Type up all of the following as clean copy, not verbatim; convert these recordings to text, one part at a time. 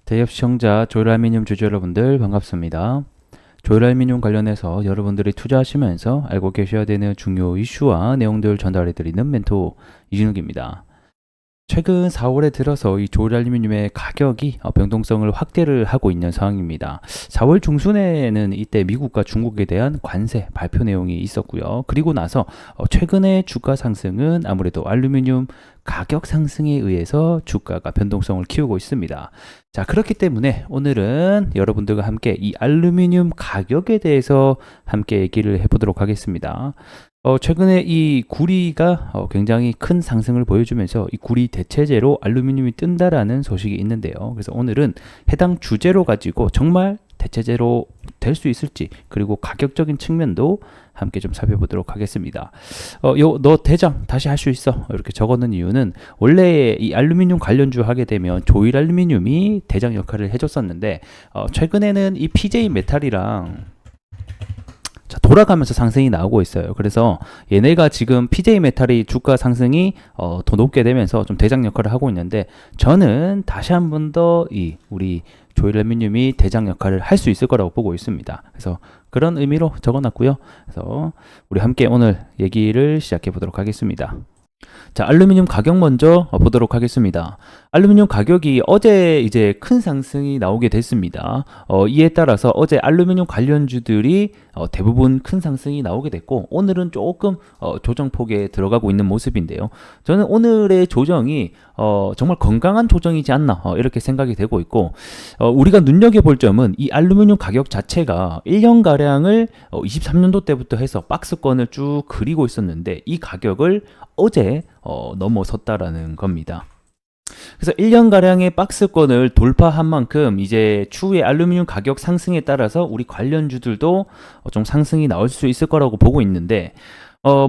대기업 시청자 조일알미늄 주주 여러분들 반갑습니다. 조일알미늄 관련해서 여러분들이 투자하시면서 알고 계셔야 되는 중요 이슈와 내용들 전달해드리는 멘토 이진욱입니다. 최근 4월에 들어서 이 조일알루미늄의 가격이 변동성을 확대를 하고 있는 상황입니다. 4월 중순에는 이때 미국과 중국에 대한 관세 발표 내용이 있었고요. 그리고 나서 최근의 주가 상승은 아무래도 알루미늄 가격 상승에 의해서 주가가 변동성을 키우고 있습니다. 자, 그렇기 때문에 오늘은 여러분들과 함께 이 알루미늄 가격에 대해서 함께 얘기를 해보도록 하겠습니다. 최근에 이 구리가 굉장히 큰 상승을 보여주면서 이 구리 대체제로 알루미늄이 뜬다라는 소식이 있는데요. 그래서 오늘은 해당 주제로 가지고 정말 대체제로 될 수 있을지, 그리고 가격적인 측면도 함께 좀 살펴보도록 하겠습니다. 너 대장 다시 할 수 있어, 이렇게 적어놓은 이유는 원래 이 알루미늄 관련주 하게 되면 조일알루미늄이 대장 역할을 해줬었는데 최근에는 이 PJ 메탈이랑 돌아가면서 상승이 나오고 있어요. 그래서 얘네가 지금 PJ 메탈이 주가 상승이 더 높게 되면서 좀 대장 역할을 하고 있는데, 저는 다시 한 번 더 이 우리 조일알루미늄이 대장 역할을 할 수 있을 거라고 보고 있습니다. 그래서 그런 의미로 적어놨고요. 그래서 우리 함께 오늘 얘기를 시작해 보도록 하겠습니다. 자, 알루미늄 가격 먼저 보도록 하겠습니다. 알루미늄 가격이 어제 이제 큰 상승이 나오게 됐습니다. 이에 따라서 어제 알루미늄 관련주들이 대부분 큰 상승이 나오게 됐고, 오늘은 조금 조정폭에 들어가고 있는 모습인데요. 저는 오늘의 조정이 정말 건강한 조정이지 않나, 이렇게 생각이 되고 있고, 우리가 눈여겨볼 점은 이 알루미늄 가격 자체가 1년가량을 23년도 때부터 해서 박스권을 쭉 그리고 있었는데, 이 가격을 어제 넘어섰다라는 겁니다. 그래서 1년가량의 박스권을 돌파한 만큼 이제 추후에 알루미늄 가격 상승에 따라서 우리 관련주들도 좀 상승이 나올 수 있을 거라고 보고 있는데,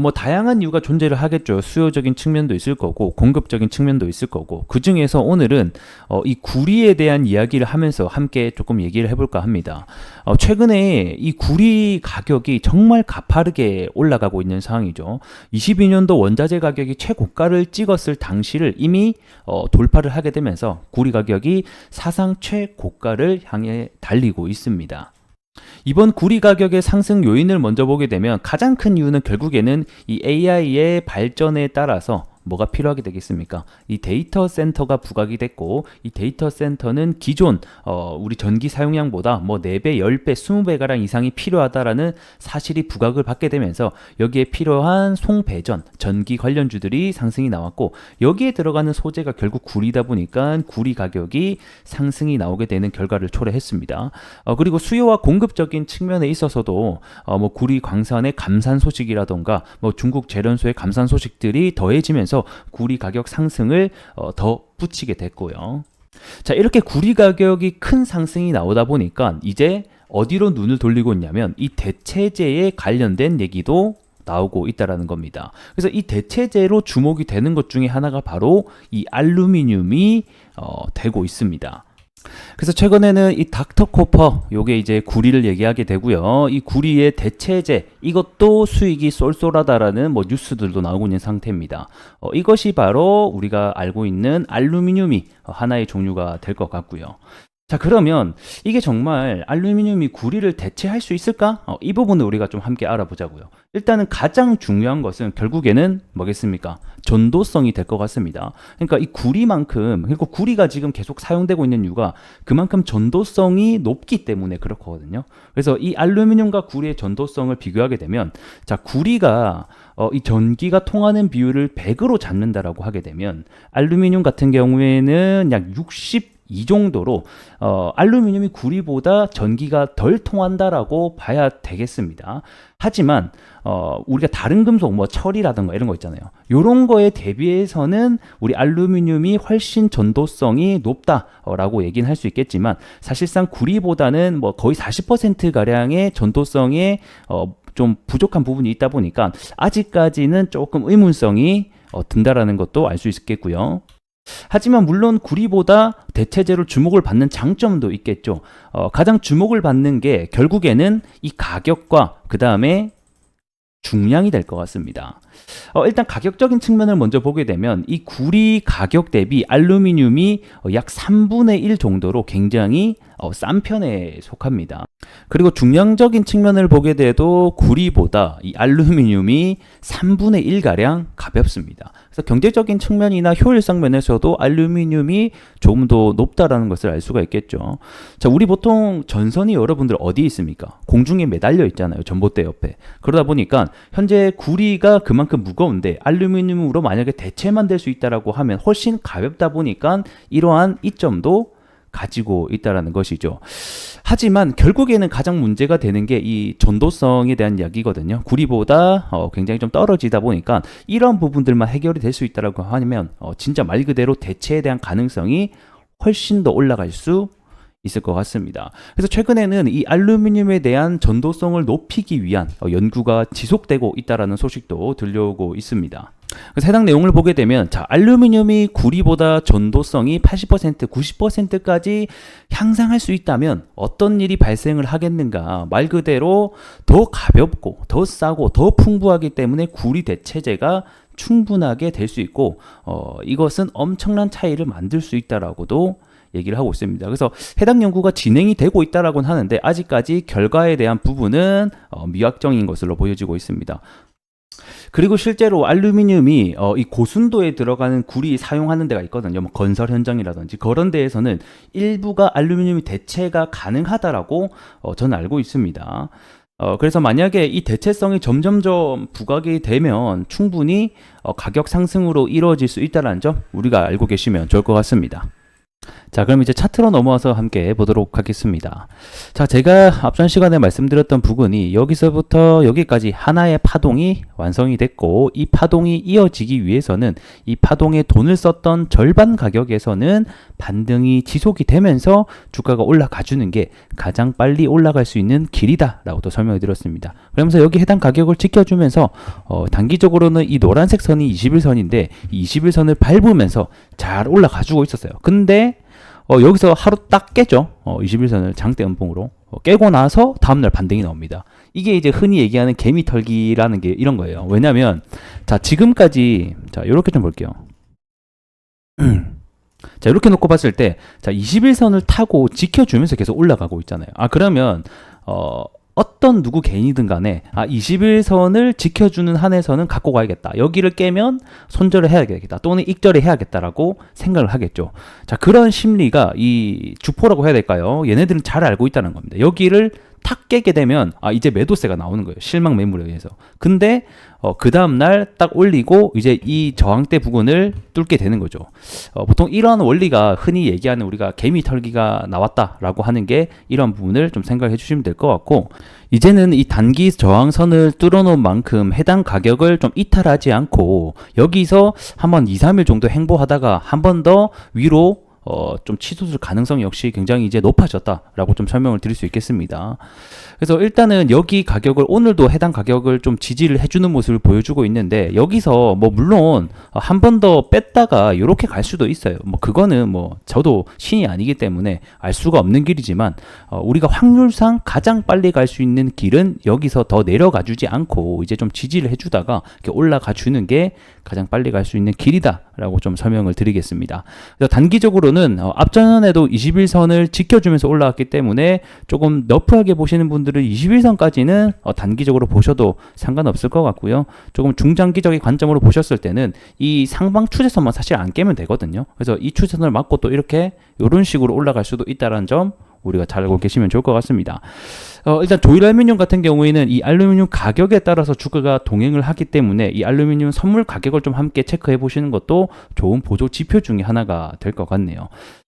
뭐 다양한 이유가 존재를 하겠죠. 수요적인 측면도 있을 거고 공급적인 측면도 있을 거고, 그 중에서 오늘은 이 구리에 대한 이야기를 하면서 함께 조금 얘기를 해볼까 합니다. 최근에 이 구리 가격이 정말 가파르게 올라가고 있는 상황이죠. 22년도 원자재 가격이 최고가를 찍었을 당시를 이미 돌파를 하게 되면서 구리 가격이 사상 최고가를 향해 달리고 있습니다. 이번 구리 가격의 상승 요인을 먼저 보게 되면 가장 큰 이유는 결국에는 이 AI의 발전에 따라서 뭐가 필요하게 되겠습니까? 이 데이터 센터가 부각이 됐고, 이 데이터 센터는 기존 우리 전기 사용량보다 뭐 4배, 10배, 20배가량 이상이 필요하다라는 사실이 부각을 받게 되면서 여기에 필요한 송배전, 전기 관련주들이 상승이 나왔고, 여기에 들어가는 소재가 결국 구리다 보니까 구리 가격이 상승이 나오게 되는 결과를 초래했습니다. 그리고 수요와 공급적인 측면에 있어서도 뭐 구리 광산의 감산 소식이라던가 뭐 중국 재련소의 감산 소식들이 더해지면서 구리 가격 상승을 더 붙이게 됐고요. 자, 이렇게 구리 가격이 큰 상승이 나오다 보니까 이제 어디로 눈을 돌리고 있냐면 이 대체재에 관련된 얘기도 나오고 있다라는 겁니다. 그래서 이 대체재로 주목이 되는 것 중에 하나가 바로 이 알루미늄이 되고 있습니다. 그래서 최근에는 이 닥터코퍼, 요게 이제 구리를 얘기하게 되고요. 이 구리의 대체재, 이것도 수익이 쏠쏠하다라는 뭐 뉴스들도 나오고 있는 상태입니다. 이것이 바로 우리가 알고 있는 알루미늄이 하나의 종류가 될 것 같고요. 자, 그러면 이게 정말 알루미늄이 구리를 대체할 수 있을까? 이 부분을 우리가 좀 함께 알아보자고요. 일단은 가장 중요한 것은 결국에는 뭐겠습니까? 전도성이 될 것 같습니다. 그러니까 이 구리만큼, 그리고 구리가 지금 계속 사용되고 있는 이유가 그만큼 전도성이 높기 때문에 그렇거든요. 그래서 이 알루미늄과 구리의 전도성을 비교하게 되면, 자, 구리가 이 전기가 통하는 비율을 100으로 잡는다라고 하게 되면 알루미늄 같은 경우에는 약 62 정도로 알루미늄이 구리보다 전기가 덜 통한다라고 봐야 되겠습니다. 하지만 우리가 다른 금속, 뭐 철이라든가 이런 거 있잖아요. 이런 거에 대비해서는 우리 알루미늄이 훨씬 전도성이 높다라고 얘기는 할 수 있겠지만, 사실상 구리보다는 뭐 거의 40%가량의 전도성에 좀 부족한 부분이 있다 보니까 아직까지는 조금 의문성이 든다라는 것도 알 수 있겠고요. 하지만 물론 구리보다 대체재로 주목을 받는 장점도 있겠죠. 가장 주목을 받는 게 결국에는 이 가격과 그 다음에 중량이 될 것 같습니다. 일단 가격적인 측면을 먼저 보게 되면 이 구리 가격 대비 알루미늄이 약 3분의 1 정도로 굉장히 싼 편에 속합니다. 그리고 중량적인 측면을 보게 돼도 구리보다 이 알루미늄이 3분의 1가량 가볍습니다. 그래서 경제적인 측면이나 효율성 면에서도 알루미늄이 조금 더 높다라는 것을 알 수가 있겠죠. 자, 우리 보통 전선이 여러분들 어디 있습니까? 공중에 매달려 있잖아요. 전봇대 옆에. 그러다 보니까 현재 구리가 그만큼 무거운데 알루미늄으로 만약에 대체만 될 수 있다라고 하면 훨씬 가볍다 보니까 이러한 이점도 가지고 있다라는 것이죠. 하지만 결국에는 가장 문제가 되는 게 이 전도성에 대한 이야기거든요. 구리보다 굉장히 좀 떨어지다 보니까 이런 부분들만 해결이 될 수 있다라고 하면 진짜 말 그대로 대체에 대한 가능성이 훨씬 더 올라갈 수 있을 것 같습니다. 그래서 최근에는 이 알루미늄에 대한 전도성을 높이기 위한 연구가 지속되고 있다라는 소식도 들려오고 있습니다. 그래서 해당 내용을 보게 되면 자, 알루미늄이 구리보다 전도성이 80%, 90%까지 향상할 수 있다면 어떤 일이 발생을 하겠는가? 말 그대로 더 가볍고 더 싸고 더 풍부하기 때문에 구리 대체재가 충분하게 될 수 있고 이것은 엄청난 차이를 만들 수 있다라고도 얘기를 하고 있습니다. 그래서 해당 연구가 진행이 되고 있다라고는 하는데 아직까지 결과에 대한 부분은 미확정인 것으로 보여지고 있습니다. 그리고 실제로 알루미늄이 이 고순도에 들어가는 구리 사용하는 데가 있거든요. 뭐 건설 현장이라든지 그런 데에서는 일부가 알루미늄이 대체가 가능하다라고 저는 알고 있습니다. 그래서 만약에 이 대체성이 점점점 부각이 되면 충분히 가격 상승으로 이루어질 수 있다는 점 우리가 알고 계시면 좋을 것 같습니다. 자, 그럼 이제 차트로 넘어와서 함께 보도록 하겠습니다. 자, 제가 앞전 시간에 말씀드렸던 부분이 여기서부터 여기까지 하나의 파동이 완성이 됐고 이 파동이 이어지기 위해서는 이 파동에 돈을 썼던 절반 가격에서는 반등이 지속이 되면서 주가가 올라가 주는 게 가장 빨리 올라갈 수 있는 길이다 라고 또 설명을 드렸습니다. 그러면서 여기 해당 가격을 지켜주면서 단기적으로는 이 노란색 선이 21선인데 이 21선을 밟으면서 잘 올라가 주고 있었어요. 근데 여기서 하루 딱 깨죠. 21선을 장대 음봉으로 깨고 나서 다음날 반등이 나옵니다. 이게 이제 흔히 얘기하는 개미 털기라는 게 이런 거예요. 왜냐면 자, 지금까지 자, 이렇게 좀 볼게요. 자, 이렇게 놓고 봤을 때 자, 21선을 타고 지켜주면서 계속 올라가고 있잖아요. 그러면 어떤 누구 개인이든 간에 21선을 지켜주는 한에서는 갖고 가야겠다. 여기를 깨면 손절을 해야겠다. 또는 익절을 해야겠다라고 생각을 하겠죠. 자, 그런 심리가 이 주포라고 해야 될까요? 얘네들은 잘 알고 있다는 겁니다. 여기를 탁 깨게 되면 이제 매도세가 나오는 거예요. 실망 매물에 의해서. 근데 그 다음날 딱 올리고 이제 이 저항대 부근을 뚫게 되는 거죠. 보통 이런 원리가 흔히 얘기하는 우리가 개미 털기가 나왔다라고 하는 게 이런 부분을 좀 생각해 주시면 될 것 같고 이제는 이 단기 저항선을 뚫어놓은 만큼 해당 가격을 좀 이탈하지 않고 여기서 한번 2, 3일 정도 행보하다가 한 번 더 위로 좀 치솟을 가능성이 역시 굉장히 이제 높아졌다라고 좀 설명을 드릴 수 있겠습니다. 그래서 일단은 여기 가격을 오늘도 해당 가격을 좀 지지를 해주는 모습을 보여주고 있는데 여기서 뭐 물론 한 번 더 뺐다가 이렇게 갈 수도 있어요. 뭐 그거는 뭐 저도 신이 아니기 때문에 알 수가 없는 길이지만 우리가 확률상 가장 빨리 갈 수 있는 길은 여기서 더 내려가 주지 않고 이제 좀 지지를 해주다가 이렇게 올라가 주는 게 가장 빨리 갈 수 있는 길이다라고 좀 설명을 드리겠습니다. 그래서 단기적으로는 앞전에도 21선을 지켜주면서 올라왔기 때문에 조금 너프하게 보시는 분들은 21선까지는 단기적으로 보셔도 상관없을 것 같고요. 조금 중장기적인 관점으로 보셨을 때는 이 상방 추세선만 사실 안 깨면 되거든요. 그래서 이 추세선을 맞고 또 이렇게 이런 식으로 올라갈 수도 있다는 점 우리가 잘 알고 계시면 좋을 것 같습니다. 일단 조일알루미늄 같은 경우에는 이 알루미늄 가격에 따라서 주가가 동행을 하기 때문에 이 알루미늄 선물 가격을 좀 함께 체크해 보시는 것도 좋은 보조 지표 중에 하나가 될 것 같네요.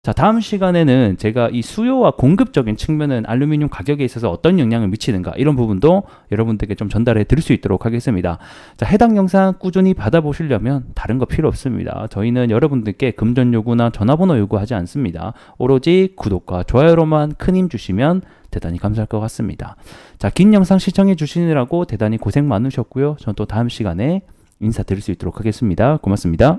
자, 다음 시간에는 제가 이 수요와 공급적인 측면은 알루미늄 가격에 있어서 어떤 영향을 미치는가 이런 부분도 여러분들께 좀 전달해 드릴 수 있도록 하겠습니다. 자, 해당 영상 꾸준히 받아보시려면 다른 거 필요 없습니다. 저희는 여러분들께 금전 요구나 전화번호 요구하지 않습니다. 오로지 구독과 좋아요로만 큰 힘 주시면 대단히 감사할 것 같습니다. 자, 긴 영상 시청해 주시느라고 대단히 고생 많으셨고요. 저는 또 다음 시간에 인사드릴 수 있도록 하겠습니다. 고맙습니다.